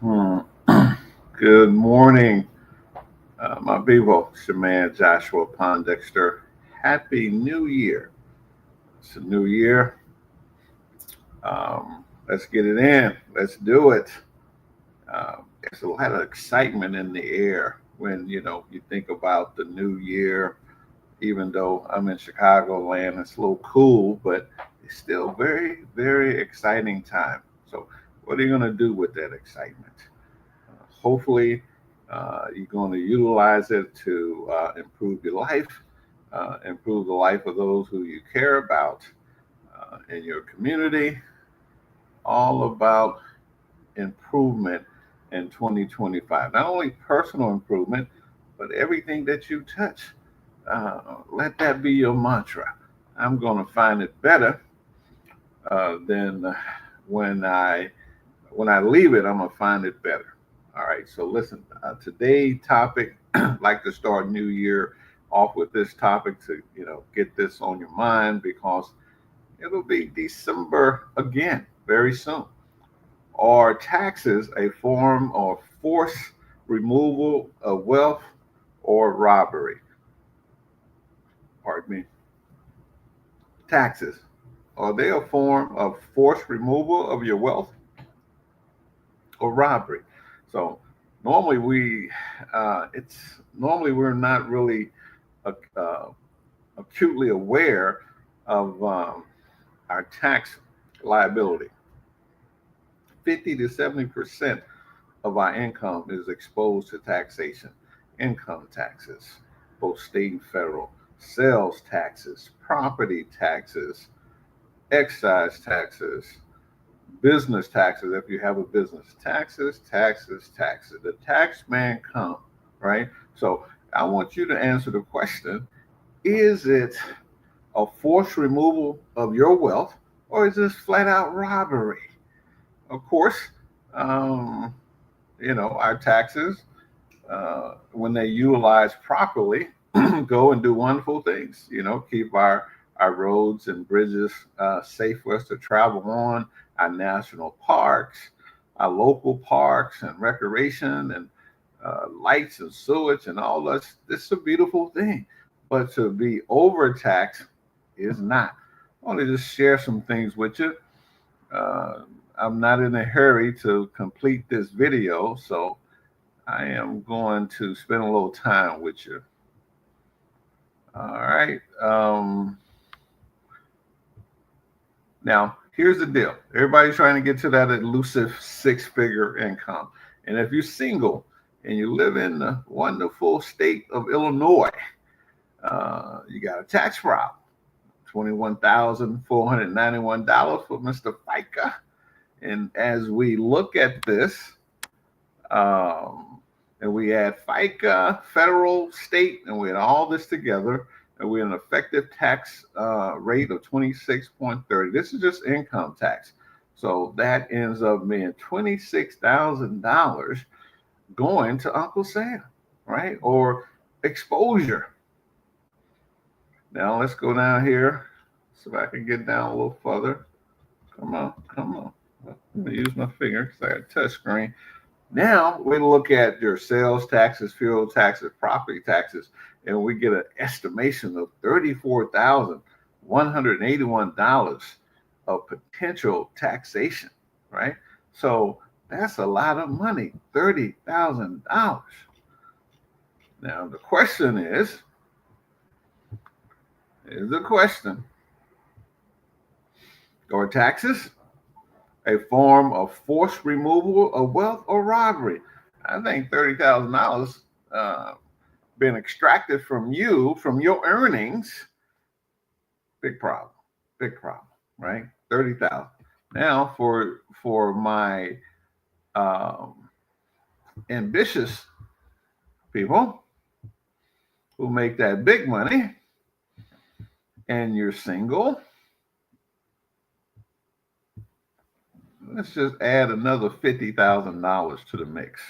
Hmm. Good morning, my people. It's your man Joshua Pondexter. Happy New Year. It's a new year. Let's get it in. Let's do it. There's a lot of excitement in the air when you think about the new year. Even though I'm in Chicagoland, it's a little cool, but it's still very, very exciting time. So, what are you going to do with that excitement? Hopefully, you're going to utilize it to improve your life, improve the life of those who you care about in your community. All about improvement in 2025. Not only personal improvement, but everything that you touch. Uh, Let that be your mantra. I'm going to find it better than when I when I leave it. I'm gonna find it better. All right. So listen, today topic. Like to start New Year off with this topic to get this on your mind because it'll be December again very soon. Are taxes a form of forced removal of wealth or robbery? Pardon me. Taxes. Are they a form of forced removal of your wealth or robbery? So normally it's normally we're not really uh, acutely aware of our tax liability. 50 to 70% of our income is exposed to taxation, income taxes, both state and federal, sales taxes, property taxes, excise taxes, business taxes if you have a business. Taxes, taxes, taxes. The tax man come, right? So I want you to answer the question: is it a forced removal of your wealth, or is this flat out robbery? Of course, um, our taxes, when they utilize properly, go and do wonderful things. Keep our roads and bridges safe for us to travel on, our national parks, our local parks and recreation and lights and sewage and all that. This is a beautiful thing. But to be overtaxed is not. I want to just share some things with you. Uh, I'm not in a hurry to complete this video, so I am going to spend a little time with you. All right. Now, here's the deal. Everybody's trying to get to that elusive six-figure income. And if you're single and you live in the wonderful state of Illinois, you got a tax problem. $21,491 for Mr. FICA. And as we look at this, um, and we add FICA, federal, state, and we add all this together, and we're an effective tax rate of 26.30. This is just income tax. So that ends up being $26,000 going to Uncle Sam, right? Or exposure. Now let's go down here. See if I can get down a little further. Come on, come on. I'm gonna use my finger because I got a touch screen. Now we look at your sales taxes, fuel taxes, property taxes, and we get an estimation of $34,181 of potential taxation, right? So that's a lot of money, $30,000. Now the question is the question: are taxes a form of forced removal of wealth or robbery? I think $30,000 uh, being extracted from you, from your earnings, big problem, big problem, right? 30,000. Now for my um, ambitious people who make that big money, and you're single, let's just add another $50,000 to the mix.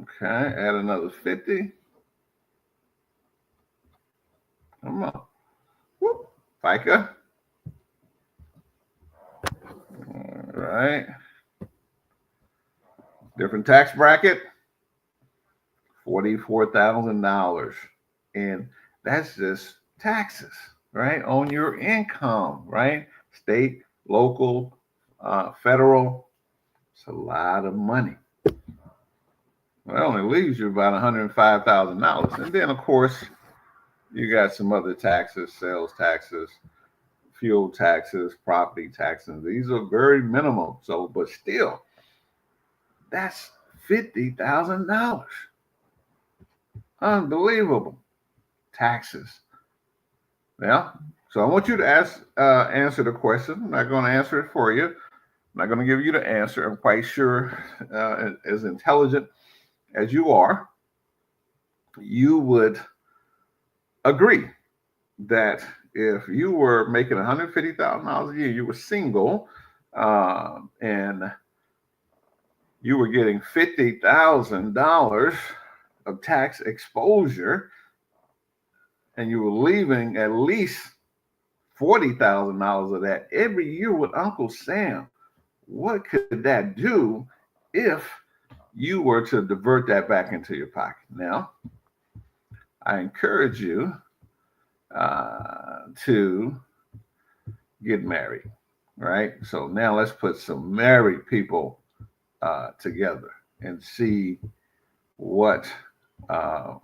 Okay, add another 50. Come on, whoop, FICA. right? Different tax bracket, $44,000. And that's just taxes, right? On your income, right? State, local, federal. It's a lot of money. Well, it only leaves you about $105,000. And then, of course, you got some other taxes, sales taxes, fuel taxes, property taxes. These are very minimal. So, but still, that's $50,000. Unbelievable taxes. Yeah. So I want you to answer the question. I'm not going to answer it for you. I'm not going to give you the answer. I'm quite sure, as intelligent as you are, you would agree that if you were making $150,000 a year, you were single, and you were getting $50,000 of tax exposure, and you were leaving at least $40,000 of that every year with Uncle Sam, what could that do if you were to divert that back into your pocket? Now, I encourage you to get married, right? So now let's put some married people together and see what that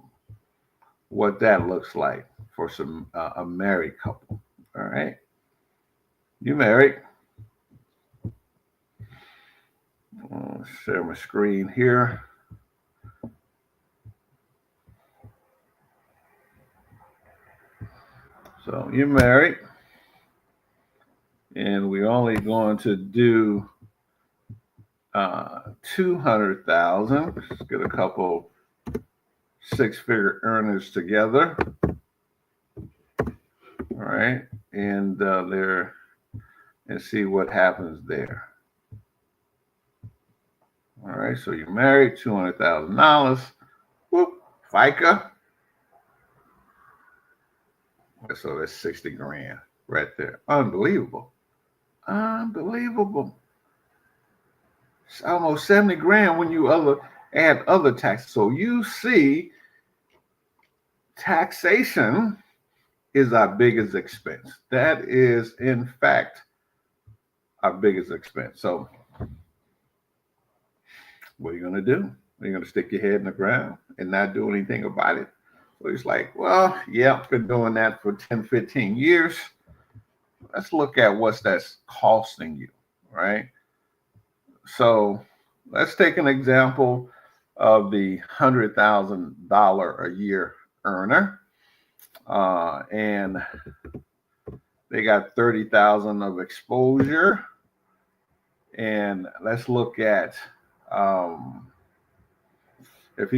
looks like for some a married couple. All right, you married? I'll share my screen here. So you're married, and we're only going to do 200,000. Let's get a couple six-figure earners together. All right, and there, and see what happens there. All right, so you're married, $200,000. Whoop, FICA. So that's 60 grand right there. Unbelievable. Unbelievable. It's almost 70 grand when you add other taxes. So you see, taxation is our biggest expense. That is, in fact, our biggest expense. So what are you going to do? Are you going to stick your head in the ground and not do anything about it? So he's like, well, yeah, I've been doing that for 10, 15 years. Let's look at what's that's costing you, right? So let's take an example of the $100,000 a year earner. And they got 30,000 of exposure. And let's look at if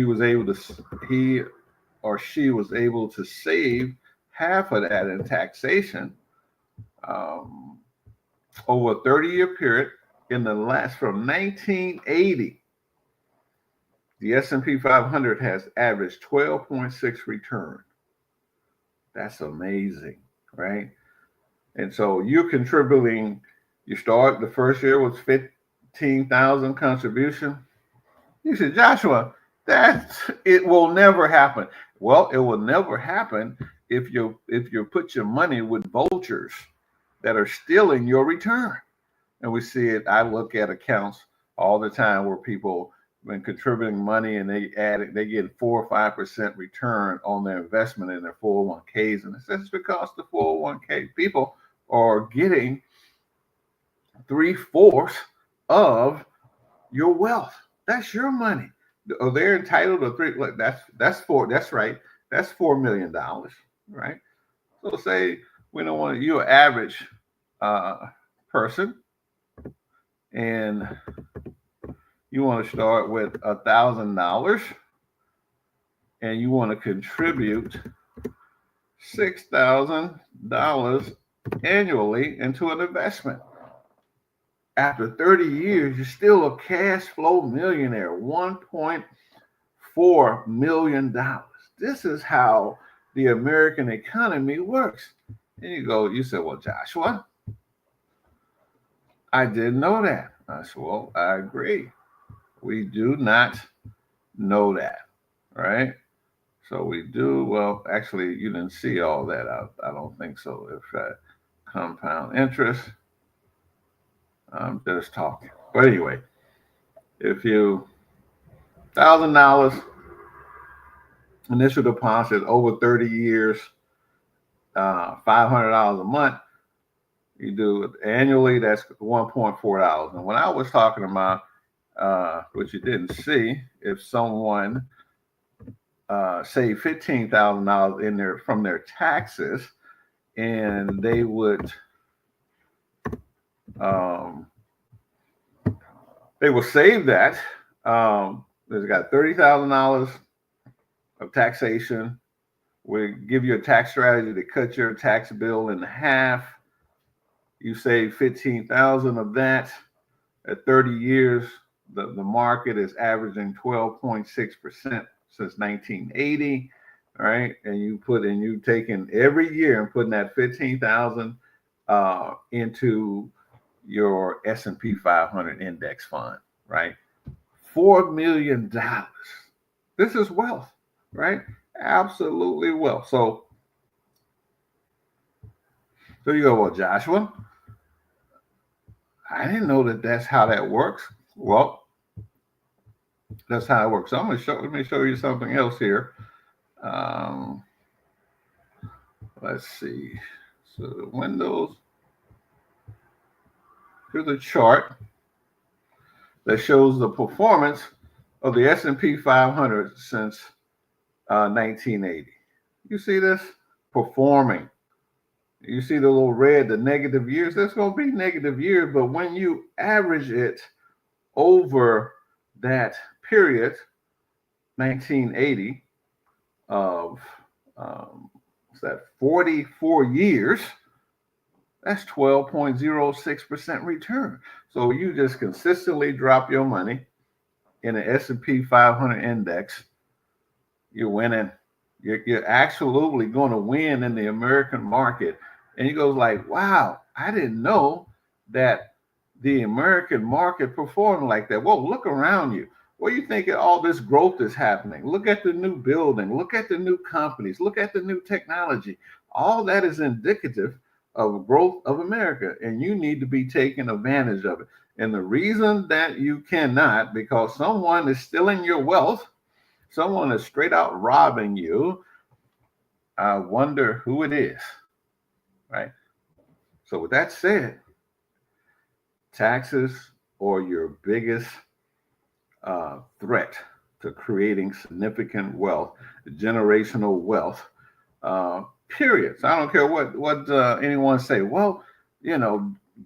he or she was able to save half of that in taxation over a 30-year period in the last from 1980. The S&P 500 has averaged 12.6 return. That's amazing, right? And so you're contributing. You start the first year with 15,000 contribution. You said, Joshua, it will never happen. Well, it will never happen if you put your money with vultures that are stealing your return. And we see it. I look at accounts all the time where people been contributing money and they get 4 or 5% return on their investment in their 401ks. And it's because the 401k people are getting 3/4 of your wealth. That's your money. They're entitled to three. Look, that's four. That's right. That's $4 million, right? So say we don't want you're average person, and you want to start with $1,000, and you want to contribute $6,000 annually into an investment. After 30 years, you're still a cash flow millionaire, $1.4 million. This is how the American economy works. And you say, well, Joshua, I didn't know that. I said, well, I agree. We do not know that, right? So we do, well, actually, you didn't see all that. I don't think so. If compound interest, I'm just talking. But anyway, if you $1,000 initial deposit over 30 years, $500 a month, you do it annually, that's $1.4. And when I was talking about, which you didn't see, if someone save $15,000 in their from their taxes, and um, they will save that. They've got $30,000 of taxation. We give you a tax strategy to cut your tax bill in half. You save 15,000 of that. At 30 years, the market is averaging 12.6% since 1980. All right, and you taking every year and putting that 15,000 into your S&P 500 index fund, right? $4 million. This is wealth, right? Absolutely wealth. So you go, well, Joshua, I didn't know that that's how that works. Well, that's how it works. So let me show you something else here. Um, let's see. So the Windows, here's a chart that shows the performance of the S&P 500 since 1980. You see this? Performing. You see the little red, the negative years? There's going to be negative years, but when you average it over that period, 1980, of what's that, 44 years, that's 12.06% return. So you just consistently drop your money in an S&P 500 index, you're winning. You're absolutely going to win in the American market. And he goes like, wow, I didn't know that the American market performed like that. Well, look around you. What do you think all this growth is happening? Look at the new building. Look at the new companies. Look at the new technology. All that is indicative of growth of America, and you need to be taking advantage of it. And the reason that you cannot, because someone is stealing your wealth, someone is straight out robbing you. I wonder who it is, right? So with that said, taxes are your biggest threat to creating significant wealth, generational wealth. Period. So I don't care what anyone say. Well,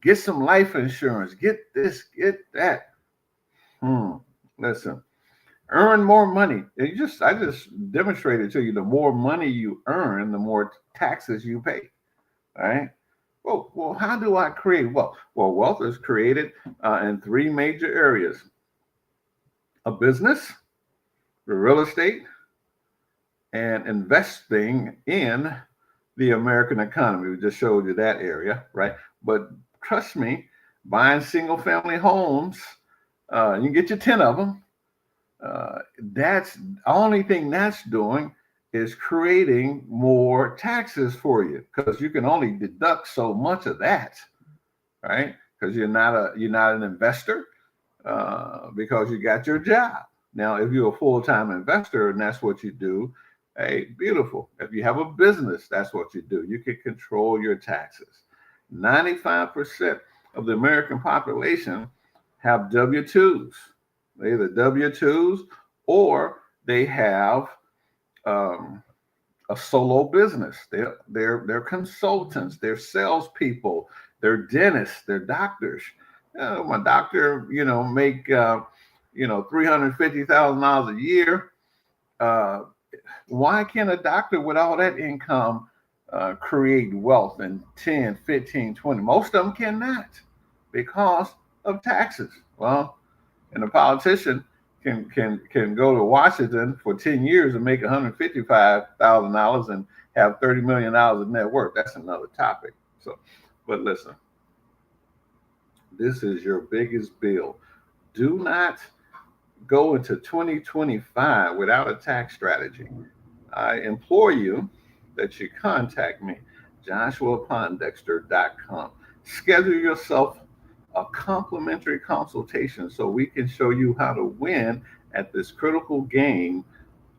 get some life insurance. Get this. Get that. Listen. Earn more money. I just demonstrated to you, the more money you earn, the more taxes you pay. All right. Well, how do I create wealth? Well, wealth is created in three major areas: a business, real estate, and investing in the American economy. We just showed you that area, right? But trust me, buying single family homes, you can get you 10 of them. That's the only thing that's doing is creating more taxes for you, because you can only deduct so much of that, right? Because you're not an investor, because you got your job. Now, if you're a full-time investor and that's what you do, hey, beautiful. If you have a business, that's what you do. You can control your taxes. 95% of the American population have W-2s. They're either W-2s or they have a solo business. They're consultants, they're salespeople, they're dentists, they're doctors. My doctor, make $350,000 a year. Why can't a doctor with all that income create wealth in 10, 15, 20? Most of them cannot, because of taxes. Well, and a politician can go to Washington for 10 years and make $155,000 and have $30 million in net worth. That's another topic. So, but listen, This is your biggest bill. Do not go into 2025 without a tax strategy. I implore you that you contact me, joshuapondexter.com. Schedule yourself a complimentary consultation so we can show you how to win at this critical game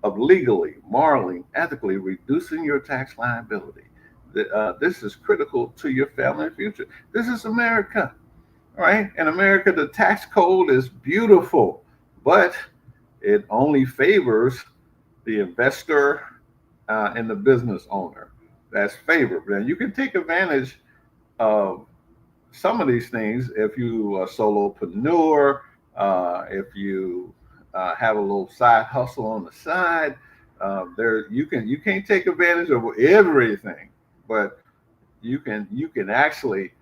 of legally, morally, ethically reducing your tax liability. This is critical to your family future. This is America, right? In America, the tax code is beautiful, but it only favors the investor and the business owner. That's favored. Now, you can take advantage of some of these things if you are a solopreneur, if you have a little side hustle on the side. You can't take advantage of everything, but you can actually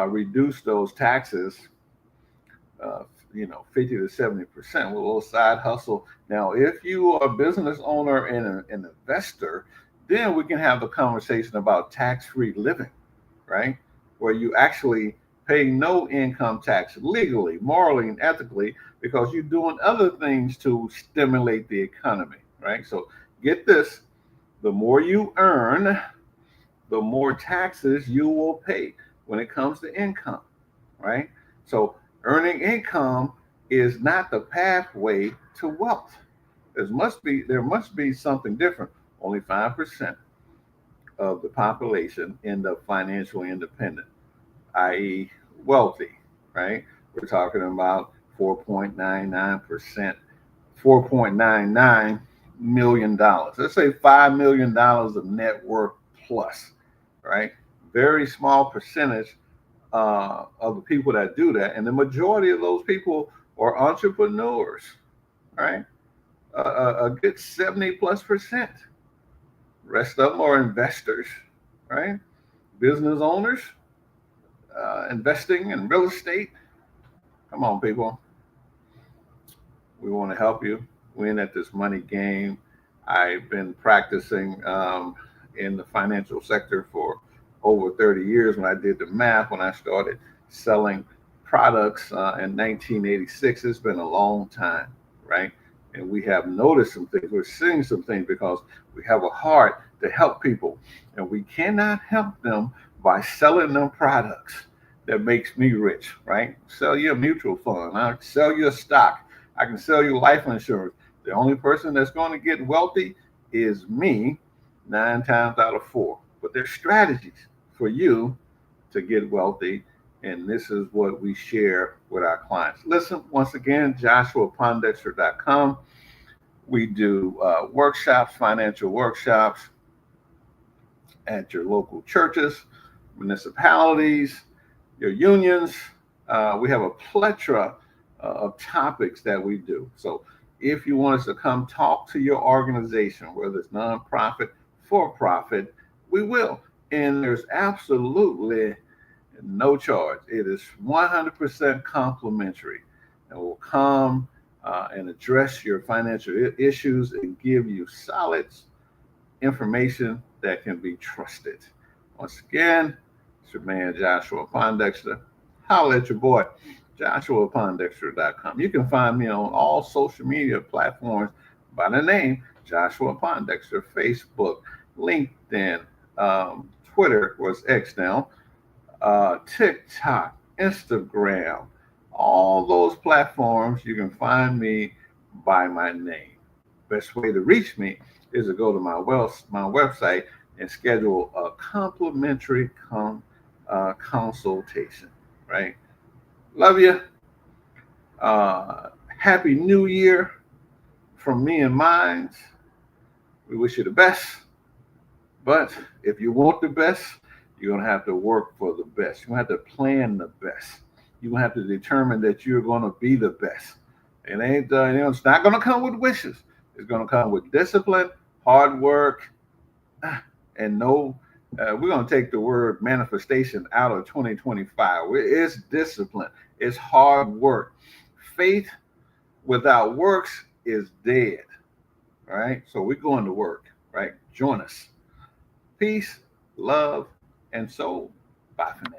reduce those taxes, uh, 50 to 70% with a little side hustle. Now, if you are a business owner and an investor, then we can have a conversation about tax-free living, right? Where you actually pay no income tax legally, morally, and ethically because you're doing other things to stimulate the economy, right? So get this: the more you earn, the more taxes you will pay when it comes to income, right? So earning income is not the pathway to wealth. There must be something different. Only 5% of the population end up financially independent, i.e., wealthy, right? We're talking about 4.99%, $4.99 million. Let's say $5 million of net worth plus, right? Very small percentage of the people that do that, and the majority of those people are entrepreneurs, right? A good 70+%. Rest of them are investors, right? Business owners, investing in real estate. Come on, people. We want to help you win at this money game. I've been practicing in the financial sector for over 30 years. When I did the math, when I started selling products in 1986, it's been a long time, right? And we have noticed some things. We're seeing some things because we have a heart to help people, and we cannot help them by selling them products that makes me rich, right? Sell you a mutual fund. I sell you a stock. I can sell you life insurance. The only person that's going to get wealthy is me, 9 times out of 4. But there's strategies for you to get wealthy, and this is what we share with our clients. Listen, once again, joshuapondexter.com. We do workshops, financial workshops at your local churches, municipalities, your unions. We have a plethora of topics that we do. So if you want us to come talk to your organization, whether it's nonprofit, for profit, we will. And there's absolutely no charge. It is 100% complimentary. And we'll come and address your financial issues and give you solid information that can be trusted. Once again, it's your man Joshua Pondexter. Holla at your boy, joshuapondexter.com. You can find me on all social media platforms by the name Joshua Pondexter, Facebook, LinkedIn, Twitter was X now, TikTok, Instagram, all those platforms. You can find me by my name. Best way to reach me is to go to my website and schedule a complimentary consultation. Right? Love you. Happy New Year from me and mine. We wish you the best. But if you want the best, you're going to have to work for the best. You're going to have to plan the best. You're going to have to determine that you're going to be the best. It ain't, it's not going to come with wishes. It's going to come with discipline, hard work, and no. We're going to take the word manifestation out of 2025. It's discipline. It's hard work. Faith without works is dead. All right. So we're going to work. Right. Join us. Peace, love, and soul. Bye for now.